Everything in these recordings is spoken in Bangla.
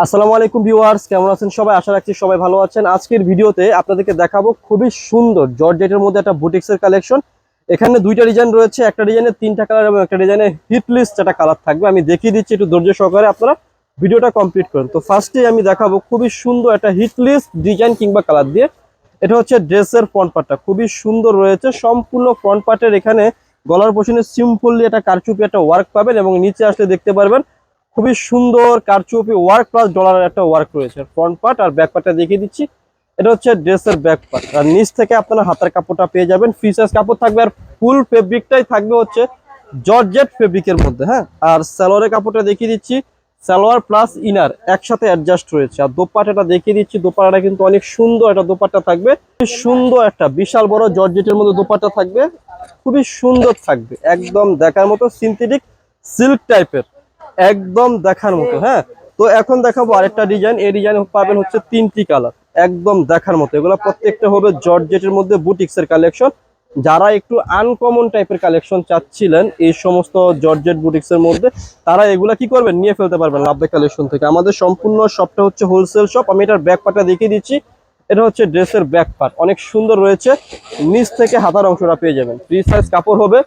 আসসালামু আলাইকুম ভিউয়ার্স, কেমন আছেন সবাই? আশা রাখছি সবাই ভালো আছেন। আজকের ভিডিওতে আপনাদেরকে দেখাবো খুবই সুন্দর জর্জেটের মধ্যে একটা বুটিক্সের কালেকশন। এখানে দুইটা ডিজাইন রয়েছে, একটা ডিজাইনে তিনটা কালার এবং একটা ডিজাইনে হিট লিস্ট একটা কালার থাকবে। আমি দেখিয়ে দিচ্ছি, একটু ধৈর্য সহকারে আপনারা ভিডিওটা কমপ্লিট করুন। তো ফার্স্টে আমি দেখাবো খুবই সুন্দর একটা হিট লিস্ট ডিজাইন কিংবা কালার দিয়ে। এটা হচ্ছে ড্রেসের ফ্রন্ট পার্টটা খুবই সুন্দর রয়েছে, সম্পূর্ণ ফ্রন্ট পার্টের এখানে গলার পোর্শনে সিম্পলি একটা কারচুপি একটা ওয়ার্ক পাবেন এবং নিচে আসলে দেখতে পারবেন খুবই সুন্দর কারচুপি ওয়ার্ক প্লাস ডলারের একটা ওয়ার্ক রয়েছে। ফ্রন্ট পার্ট আর ব্যাক পার্টটা দেখিয়ে দিচ্ছি। এটা হচ্ছে ড্রেসের ব্যাক পার্ট, আর নিচ থেকে আপনারা হাতের কাপড়টা পেয়ে যাবেন। ফ্রি সাইজ কাপড় থাকবে আর ফুল ফেব্রিকটাই থাকবে হচ্ছে জর্জেট ফেব্রিকের মধ্যে। হ্যাঁ, আর সালোয়ারের কাপড়টা দেখিয়ে দিচ্ছি, সালোয়ার প্লাস ইনার একসাথে অ্যাডজাস্ট রয়েছে। আর দোপাট্টাটা দেখিয়ে দিচ্ছি, দোপাট্টাটা কিন্তু অনেক সুন্দর একটা দোপাট্টা থাকবে, খুবই সুন্দর একটা বিশাল বড় জর্জেটের মধ্যে দোপাট্টা থাকবে, খুবই সুন্দর থাকবে, একদম দেখার মতো সিনথেটিক সিল্ক টাইপের, একদম দেখার মতো। হ্যাঁ, তো এখন দেখাবো আরেকটা ডিজাইন। এই ডিজাইন পাবেন হচ্ছে তিনটি কালার, একদম দেখার মতো। এগুলো প্রত্যেকটা হবে জর্জেটের মধ্যে বুটিক্সের কালেকশন। যারা একটু আনকমন টাইপের কালেকশন চাচ্ছিলেন এই সমস্ত জর্জেট বুটিক্সের মধ্যে, তারা এগুলা কি করবেন, নিয়ে ফেলতে পারবেন লাভবাই কালেকশন থেকে। আমাদের সম্পূর্ণ শপটা হচ্ছে হোলসেল শপ। আমি এটার ব্যাক পার্টটা দেখিয়ে দিচ্ছি। এটা হচ্ছে ড্রেসের ব্যাক পার্ট, অনেক সুন্দর রয়েছে, নিচ থেকে হাতার অংশটা পেয়ে যাবেন। ফ্রি সাইজ কাপড় হবে।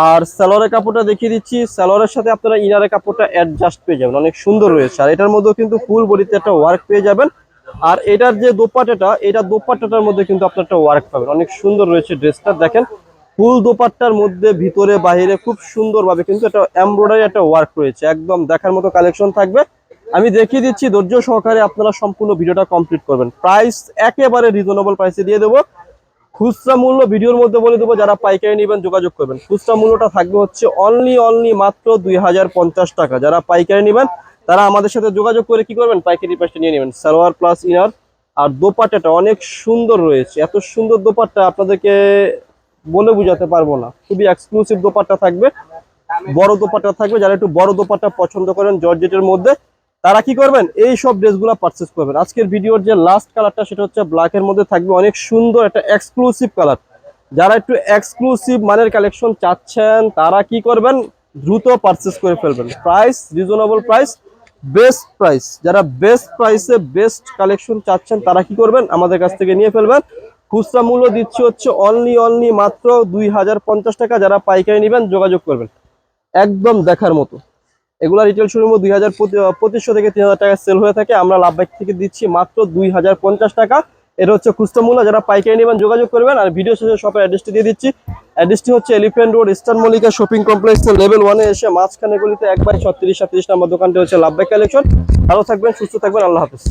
আর সালোয়ারের কাপড়টা দেখিয়ে দিচ্ছি, সালোয়ারের সাথে আপনারা ইনারের কাপড়টা অ্যাডজাস্ট পেয়ে যাবেন, অনেক সুন্দর রয়েছে। আর এটার মধ্যেও কিন্তু ফুল বডিতে একটা ওয়ার্ক পেয়ে যাবেন। আর এটার যে দোপাট্টাটা, এটা দোপাট্টাটার মধ্যে কিন্তু আপনার একটা ওয়ার্ক পাবেন, অনেক সুন্দর রয়েছে ড্রেসটা। দেখেন ফুল দোপাট্টার মধ্যে ভিতরে বাহিরে খুব সুন্দরভাবে কিন্তু একটা এমব্রয়ডারি একটা ওয়ার্ক রয়েছে, একদম দেখার মতো কালেকশন থাকবে। আমি দেখিয়ে দিচ্ছি, ধৈর্য সহকারে আপনারা সম্পূর্ণ ভিডিওটা কমপ্লিট করবেন। প্রাইস একেবারে রিজনেবল প্রাইসে দিয়ে দেবো। খুচরা মূল্য ভিডিওর মধ্যে বলে দেবো, যারা পাইকারি নেবেন যোগাযোগ করবেন। খুচরা মূল্যটা থাকবে হচ্ছে অনলি মাত্র 2050 টাকা। যারা পাইকারি নেবেন তারা আমাদের সাথে যোগাযোগ করে কি করবেন, পাইকারি প্রাইসটা নিয়ে নেবেন। Salwar plus inner. আর দোপাট্টাটা অনেক সুন্দর রয়েছে, এত সুন্দর দোপাট্টা আপনাদেরকে বলে বুঝাতে পারবো না। খুবই এক্সক্লুসিভ দোপাট্টা থাকবে, বড় দোপাট্টা থাকবে। যারা একটু বড় দোপাট্টা পছন্দ করেন জর্জেটের মধ্যে, তারা কি করবেন, এই সব ড্রেসগুলো পারচেজ করবেন। আজকের ভিডিওর যে লাস্ট কালারটা সেটা হচ্ছে ব্ল্যাকের মধ্যে থাকবে, অনেক সুন্দর একটা এক্সক্লুসিভ কালার। যারা একটু এক্সক্লুসিভ মানের কালেকশন চাচ্ছেন তারা কি করবেন, দ্রুত পারচেজ করে ফেলবেন। Price reasonable price, best price. যারা বেস্ট প্রাইসে বেস্ট কালেকশন চাচ্ছেন তারা কি করবেন, আমাদের কাছ থেকে নিয়ে ফেলবেন। খুচরা মূল্য দিচ্ছি হচ্ছে অনলি মাত্র 2050 টাকা। যারা পাইকারি নেবেন যোগাযোগ করবেন, একদম দেখার মতো। এগুলা রিটেল শোরুমে 2500 থেকে 3000 টাকা সেল হয়ে থাকে, আমরা লাভবাইক থেকে দিচ্ছি মাত্র 2050 টাকা। এটা হচ্ছে খুচরা মূল্য। যারা পাইকারি নেবেন যোগাযোগ করবেন। আর ভিডিও শেষে শপের অ্যাড্রেসটি দিয়ে দিচ্ছি। অ্যাড্রেসটি হচ্ছে elephant road, eastern Mallika shopping কমপ্লেক্সের লেভেল 1-এ এসে মাঝখানে গলিতে 1/36-37 নম্বর দোকানটি হচ্ছে লাভবাইক কালেকশন। ভালো থাকবেন, সুস্থ থাকবেন, আল্লাহ হাফেজ।